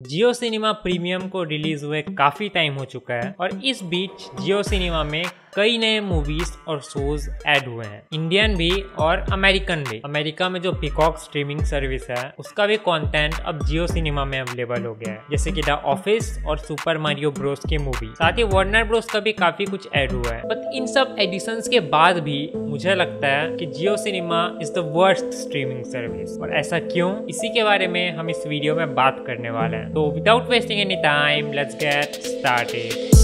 जियो cinema premium को release हुए काफी टाइम हो चुका है और इस बीच जियो सिनेमा में कई नए मूवीज और शोज ऐड हुए हैं, इंडियन भी और अमेरिकन भी। अमेरिका में जो पीकॉक स्ट्रीमिंग सर्विस है उसका भी कंटेंट अब जियो सिनेमा में अवेलेबल हो गया है, जैसे कि द ऑफिस और सुपर मारियो ब्रोस की मूवी। साथ ही वार्नर ब्रोस का भी काफी कुछ ऐड हुआ है। बट इन सब एडिशंस के बाद भी मुझे लगता है कि Jio cinema is the worst streaming service. और ऐसा क्यों, इसी के बारे में हम इस वीडियो में बात करने वाले हैं। तो without wasting any time let's get started.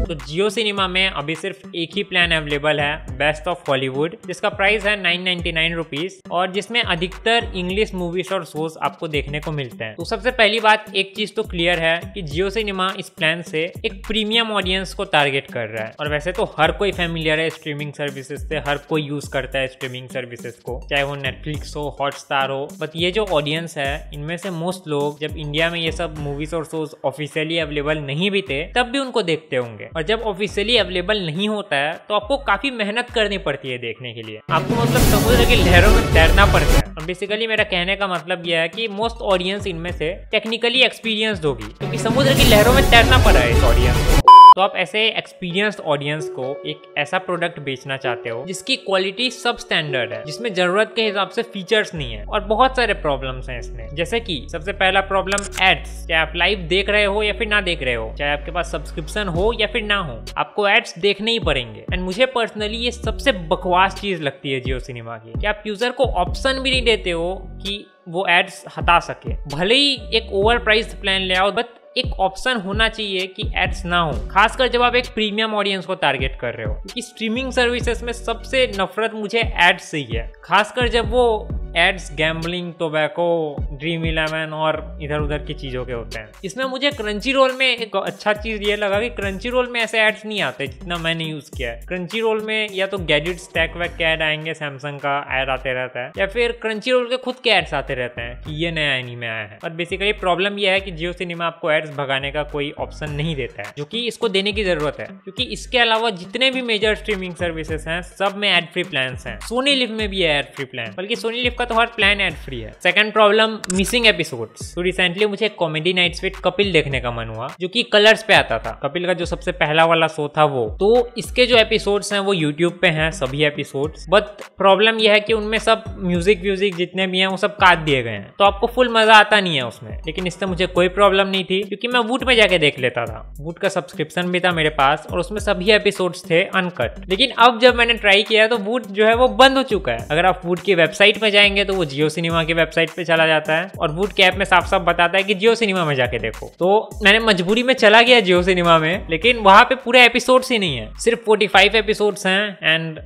तो जियो सिनेमा में अभी सिर्फ एक ही प्लान अवेलेबल है, बेस्ट ऑफ हॉलीवुड, जिसका प्राइस है 999 रुपीज और जिसमें अधिकतर इंग्लिश मूवीज और शोज आपको देखने को मिलते हैं। तो सबसे पहली बात, एक चीज तो क्लियर है कि जियो सिनेमा इस प्लान से एक प्रीमियम ऑडियंस को टारगेट कर रहा है। और वैसे तो हर कोई फैमिलियर है स्ट्रीमिंग सर्विसेज से, हर कोई यूज करता है स्ट्रीमिंग सर्विसेज को, चाहे वो नेटफ्लिक्स हो, हॉटस्टार हो। बट ये जो ऑडियंस है, इनमें से मोस्ट लोग जब इंडिया में ये सब मूवीज और शोज ऑफिशियली अवेलेबल नहीं भी थे तब भी उनको देखते होंगे। और जब ऑफिशियली अवेलेबल नहीं होता है तो आपको काफी मेहनत करनी पड़ती है देखने के लिए, आपको मतलब समुद्र की लहरों में तैरना पड़ता है। और बेसिकली मेरा कहने का मतलब यह है कि मोस्ट ऑडियंस इनमें से टेक्निकली एक्सपीरियंस्ड होगी, क्योंकि समुद्र की लहरों में तैरना पड़ा है इस ऑडियंस को। तो आप ऐसे एक्सपीरियंस्ड ऑडियंस को एक ऐसा प्रोडक्ट बेचना चाहते हो जिसकी क्वालिटी सब स्टैंडर्ड है, जिसमें जरूरत के हिसाब से फीचर्स नहीं है। और बहुत सारे प्रॉब्लम्स हैं इसमें, जैसे कि सबसे पहला प्रॉब्लम एड्स। चाहे आप लाइव देख रहे हो या फिर ना देख रहे हो, चाहे आपके पास सब्सक्रिप्शन हो या फिर ना हो, आपको एड्स देखने ही पड़ेंगे। एंड मुझे पर्सनली ये सबसे बकवास चीज लगती है जियो सिनेमा की, कि आप यूजर को ऑप्शन भी नहीं देते हो कि वो एड्स हटा सके। भले ही एक ओवर प्राइस्ड प्लान ले आओ, बट एक ऑप्शन होना चाहिए कि एड्स ना हो, खासकर जब आप एक प्रीमियम ऑडियंस को टारगेट कर रहे हो। क्योंकि स्ट्रीमिंग सर्विसेज में सबसे नफरत मुझे एड्स से ही है, खासकर जब वो एड्स गैम्बलिंग, टोबैको, ड्रीम 11 और इधर उधर की चीजों के होते हैं। इसमें मुझे क्रंची रोल में एक अच्छा चीज ये लगा कि क्रंची रोल में ऐसे एड्स नहीं आते जितना मैंने यूज किया है। क्रंची रोल में या तो गैजेट स्टैक वैक के ऐड आएंगे, सैमसंग का ऐड आते रहता है, या फिर क्रंची रोल के खुद के एड्स आते रहते हैं कि ये नया एनीमे आया है। और बेसिकली प्रॉब्लम यह है कि जियो सिनेमा आपको एड्स भगाने का कोई ऑप्शन नहीं देता है, जो कि इसको देने की जरूरत है। क्योंकि इसके अलावा जितने भी मेजर स्ट्रीमिंग सर्विसेज हैं सब में एड फ्री प्लान हैं। सोनी लिव में भी है एड फ्री प्लान, बल्कि सोनी लिव का तो हर प्लान एड फ्री है। Second problem, missing episodes. तो रिसेंटली मुझे कॉमेडी नाइट्स विद कपिल देखने का मन हुआ, जो कि कलर्स पे आता था। कपिल का जो सबसे पहला वाला शो था वो, तो इसके जो एपिसोड्स हैं वो यूट्यूब पे हैं सभी एपिसोड्स। बट प्रॉब्लम यह है कि उनमें सब म्यूजिक जितने भी हैं वो सब काट दिए गए हैं, तो आपको फुल मजा आता नहीं है उसमें। लेकिन इससे मुझे कोई प्रॉब्लम नहीं थी, क्योंकि मैं वूट में जाके देख लेता था। वूट का सब्सक्रिप्शन भी था मेरे पास और उसमें सभी एपिसोड्स थे अनकट। लेकिन अब जब मैंने ट्राई किया तो वूट जो है वो बंद हो चुका है। अगर आप वूट की वेबसाइट पे जाएंगे तो वो जियो सिनेमा की वेबसाइट पे चला जाता है और वूट के ऐप में साफ साफ बताता है कि जियो सिनेमा में जाके देखो। तो मैंने मजबूरी में चला गया जियो सिनेमा में, लेकिन वहां पे पूरे एपिसोड्स ही नहीं है, सिर्फ 45 एपिसोड्स हैं। एंड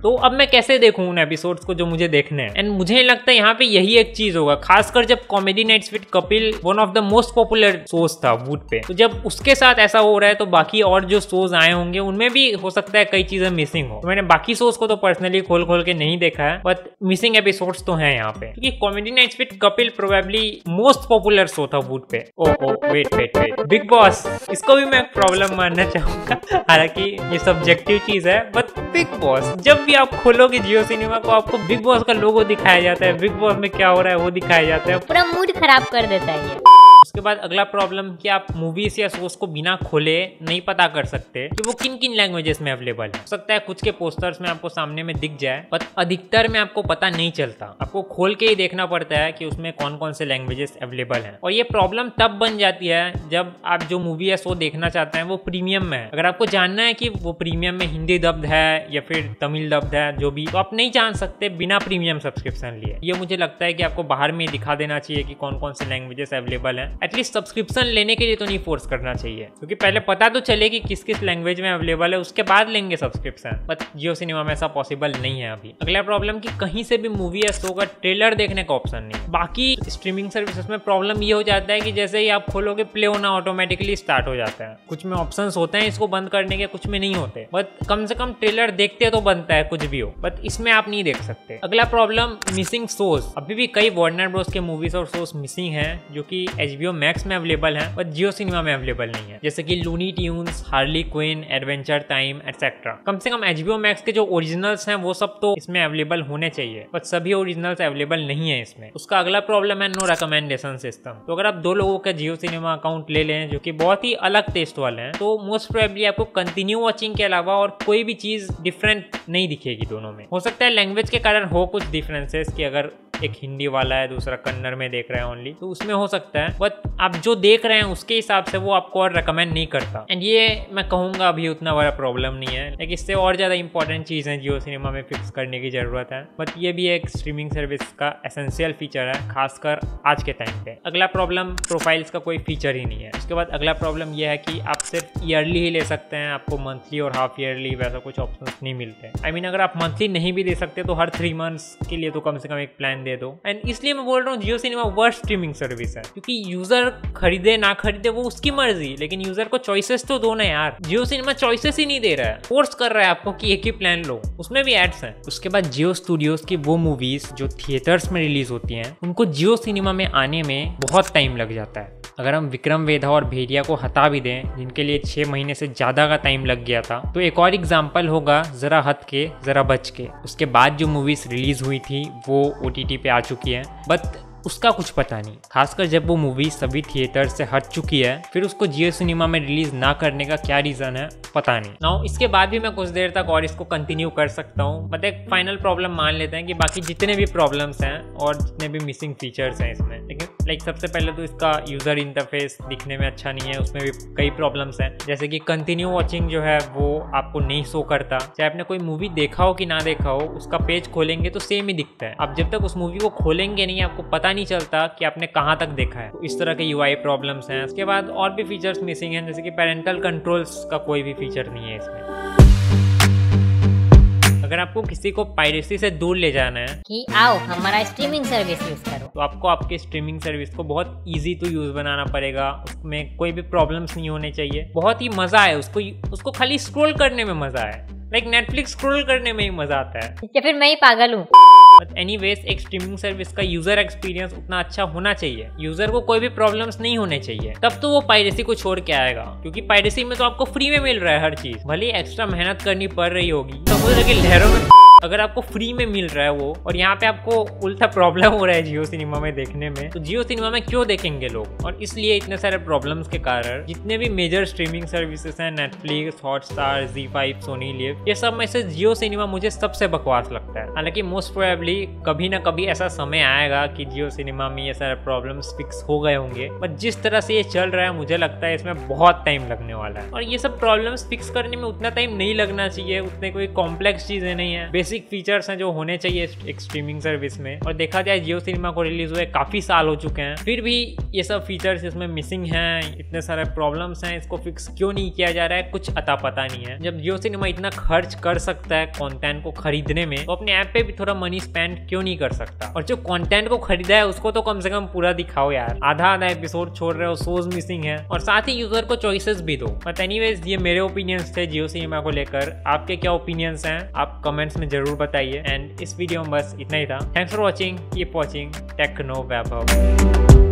तो अब मैं कैसे देखूं उन एपिसोड्स को जो मुझे देखने हैं। एंड मुझे लगता है यहाँ पे यही एक चीज होगा, खासकर जब comedy nights with Kapil one of the most popular shows था वूट पे, तो जब उसके साथ ऐसा हो रहा है तो बाकी और जो शोज आए होंगे उनमें भी हो सकता है कई चीजें मिसिंग हो। तो मैंने बाकी शोज को तो पर्सनली खोल के नहीं देखा है, बट मिसिंग एपिसोड्स तो हैं यहाँ पे। क्योंकि comedy nights with Kapil probably most popular show था वूट पे। वेट बिग बॉस, इसको भी मैं एक प्रॉब्लम मानना चाहूंगा, हालांकि ये सब्जेक्टिव चीज है। बट बिग बॉस, जब भी आप खोलोगे जियो सिनेमा को आपको बिग बॉस का लोगो दिखाया जाता है, बिग बॉस में क्या हो रहा है वो दिखाया जाता है, पूरा मूड खराब कर देता है ये। उसके बाद अगला प्रॉब्लम कि आप मूवीज या शोज को बिना खोले नहीं पता कर सकते कि वो किन किन लैंग्वेजेस में अवेलेबल है। हो सकता है कुछ के पोस्टर्स में आपको सामने में दिख जाए, पर अधिकतर में आपको पता नहीं चलता। आपको खोल के ही देखना पड़ता है कि उसमें कौन कौन से लैंग्वेजेस अवेलेबल हैं। और ये प्रॉब्लम तब बन जाती है जब आप जो मूवी या शो देखना चाहते हैं वो प्रीमियम में है। अगर आपको जानना है कि वो प्रीमियम में हिंदी डब्ड है या फिर तमिल डब्ड है, जो भी, तो आप नहीं जान सकते बिना प्रीमियम सब्सक्रिप्शन लिए। ये मुझे लगता है कि आपको बाहर में दिखा देना चाहिए कि कौन कौन से लैंग्वेजेस अवेलेबल हैं। एटलीस्ट सब्सक्रिप्शन लेने के लिए तो नहीं फोर्स करना चाहिए, क्योंकि पहले पता तो चले कि किस किस लैंग्वेज में अवेलेबल है, उसके बाद लेंगे सब्सक्रिप्शन। बट जियो सिनेमा में ऐसा पॉसिबल नहीं है अभी। अगला प्रॉब्लम कि कहीं से भी मूवी या शो का ट्रेलर देखने का ऑप्शन नहीं। बाकी स्ट्रीमिंग सर्विसेज में प्रॉब्लम ये हो जाता है कि जैसे ही आप खोलोगे प्ले होना ऑटोमेटिकली स्टार्ट हो जाता है। कुछ में ऑप्शंस होते हैं इसको बंद करने के, कुछ में नहीं होते। बट कम से कम ट्रेलर देखते तो बनता है कुछ भी हो, बट इसमें आप नहीं देख सकते। अगला प्रॉब्लम मिसिंग शोज। अभी भी कई वार्नर ब्रोस के मूवीज और शोज मिसिंग हैं जो कि HBO HBO मैक्स में अवेलेबल है बट जियो सिनेमा में अवेलेबल नहीं है, जैसे कि Looney Tunes, Harley Quinn, adventure time etcetera. कम से कम HBO मैक्स के जो ओरिजिनल्स हैं वो सब तो इसमें अवेलेबल होने चाहिए, बट सभी ओरिजिनल्स अवेलेबल नहीं है इसमें। उसका अगला प्रॉब्लम है नो रिकमेंडेशन सिस्टम। तो अगर आप 2 लोगों का जियो सिनेमा अकाउंट ले लें जो कि बहुत ही अलग टेस्ट वाले हैं, तो मोस्ट प्रोबेबली आपको कंटिन्यू वॉचिंग के अलावा और कोई भी चीज डिफरेंट नहीं दिखेगी दोनों में। हो सकता है लैंग्वेज के कारण हो कुछ डिफरेंसेस, कि अगर एक हिंदी वाला है दूसरा कन्नड़ में देख रहे हैं ओनली, तो उसमें हो सकता है, बट आप जो देख रहे हैं उसके हिसाब से वो आपको और रिकमेंड नहीं करता। एंड ये मैं कहूंगा अभी उतना बड़ा प्रॉब्लम नहीं है, लेकिन इससे और ज्यादा इंपॉर्टेंट चीज है जियो सिनेमा में फिक्स करने की जरूरत है, बट ये भी एक स्ट्रीमिंग सर्विस का एसेंशियल फीचर है, खासकर आज के टाइम पे। अगला प्रॉब्लम प्रोफाइल्स का कोई फीचर ही नहीं है। उसके बाद अगला प्रॉब्लम यह है कि आप सिर्फ ईयरली ही ले सकते हैं, आपको मंथली और हाफ ईयरली वैसा कुछ ऑप्शंस नहीं मिलते। आई मीन अगर आप मंथली नहीं भी दे सकते तो हर 3 मंथ्स के लिए तो कम से कम एक प्लान दे दो। एंड इसलिए मैं बोल रहा हूँ जियो सिनेमा वर्स्ट स्ट्रीमिंग सर्विस है, क्योंकि यूजर खरीदे ना खरीदे वो उसकी मर्जी, लेकिन यूजर को चॉइसेस तो दो ना यार। जियो सिनेमा चॉइसेस ही नहीं दे रहा है, फोर्स कर रहा है आपको कि एक ही प्लान लो, उसमें भी एड्स हैं। उसके बाद जियो स्टूडियोज की वो मूवीज जो थिएटर्स में रिलीज होती हैं उनको जियो सिनेमा में आने में बहुत टाइम लग जाता है। अगर हम विक्रम वेधा और भेड़िया को हटा भी दें जिनके लिए 6 महीने से ज्यादा का टाइम लग गया था, तो एक और एग्जाम्पल होगा जरा हट के जरा बच के। उसके बाद जो मूवीज रिलीज हुई थी वो OTT पे आ चुकी है, बट उसका कुछ पता नहीं, खासकर जब वो मूवी सभी थिएटर से हट चुकी है, फिर उसको जियो सिनेमा में रिलीज ना करने का क्या रीजन है पता नहीं। नाउ इसके बाद भी मैं कुछ देर तक और इसको कंटिन्यू कर सकता हूँ, बट एक फाइनल प्रॉब्लम मान लेते हैं कि बाकी जितने भी प्रॉब्लम्स हैं और जितने भी मिसिंग फीचर्स हैं इसमें, लेकिन लाइक सबसे पहले तो इसका यूजर इंटरफेस दिखने में अच्छा नहीं है, उसमें भी कई प्रॉब्लम्स हैं, जैसे कि कंटिन्यू वॉचिंग जो है वो आपको नहीं शो करता। चाहे आपने कोई मूवी देखा हो कि ना देखा हो, उसका पेज खोलेंगे तो सेम ही दिखता है। आप जब तक उस मूवी को खोलेंगे नहीं आपको पता नहीं चलता कि आपने कहां तक देखा है। तो इस तरह के UI प्रॉब्लम्स हैं। उसके बाद और भी फीचर्स मिसिंग हैं, जैसे कि पेरेंटल कंट्रोल्स का कोई भी फीचर नहीं है इसमें। अगर आपको किसी को पायरेसी से दूर ले जाना है कि आओ हमारा स्ट्रीमिंग सर्विस यूज करो, तो आपको आपके स्ट्रीमिंग सर्विस को बहुत इजी टू यूज बनाना पड़ेगा। उसमें कोई भी प्रॉब्लम्स नहीं होने चाहिए, बहुत ही मजा है उसको खाली स्क्रॉल करने में मजा है, लाइक नेटफ्लिक्स स्क्रॉल करने में ही मजा आता है। या फिर मैं ही पागल हूँ। बट एनीवेज एक स्ट्रीमिंग सर्विस का यूजर एक्सपीरियंस उतना अच्छा होना चाहिए, यूजर को कोई भी प्रॉब्लम्स नहीं होने चाहिए, तब तो वो पायरेसी को छोड़ के आएगा। क्योंकि पायरेसी में तो आपको फ्री में मिल रहा है हर चीज, भले ही एक्स्ट्रा मेहनत करनी पड़ रही होगी समुद्र की लहरों में, अगर आपको फ्री में मिल रहा है वो, और यहाँ पे आपको उल्टा प्रॉब्लम हो रहा है जियो सिनेमा में देखने में, तो जियो सिनेमा में क्यों देखेंगे लोग। और इसलिए इतने सारे प्रॉब्लम्स के कारण जितने भी मेजर स्ट्रीमिंग सर्विसेज हैं, Netflix, Hotstar, ZEE5, Sony Liv, ये सब में से जियो सिनेमा मुझे सबसे बकवास लगता है। हालांकि मोस्ट प्रोबेबली कभी ना कभी ऐसा समय आएगा कि जियो सिनेमा में ये सारे प्रॉब्लम्स फिक्स हो गए होंगे, बट जिस तरह से ये चल रहा है मुझे लगता है इसमें बहुत टाइम लगने वाला है। और ये सब प्रॉब्लम्स फिक्स करने में उतना टाइम नहीं लगना चाहिए, उतने कोई कॉम्प्लेक्स चीजें नहीं है, बेसिक फीचर्स हैं जो होने चाहिए एक स्ट्रीमिंग सर्विस में। और देखा जाए जियो सिनेमा को रिलीज हुए काफी साल हो चुके हैं, फिर भी ये सब फीचर्स इसमें मिसिंग हैं, इतने सारे प्रॉब्लम्स हैं, इसको फिक्स क्यों नहीं किया जा रहा है कुछ अता पता नहीं है। जब जियो सिनेमा इतना खर्च कर सकता है कंटेंट को खरीदने में, तो अपने ऐप पे भी थोड़ा मनी स्पेंड क्यों नहीं कर सकता। और जो कंटेंट को खरीदा है उसको तो कम से कम पूरा दिखाओ यार, आधा एपिसोड छोड़ रहे हो, शोज मिसिंग है, और साथ ही यूजर को चॉइसेस भी दो। बट एनीवेज ये मेरे ओपिनियंस थे जियो सिनेमा को लेकर, आपके क्या ओपिनियंस हैं आप कमेंट्स में जरूर बताइए। एंड इस वीडियो में बस इतना ही था। Thanks for watching, keep watching techno Vaibhav.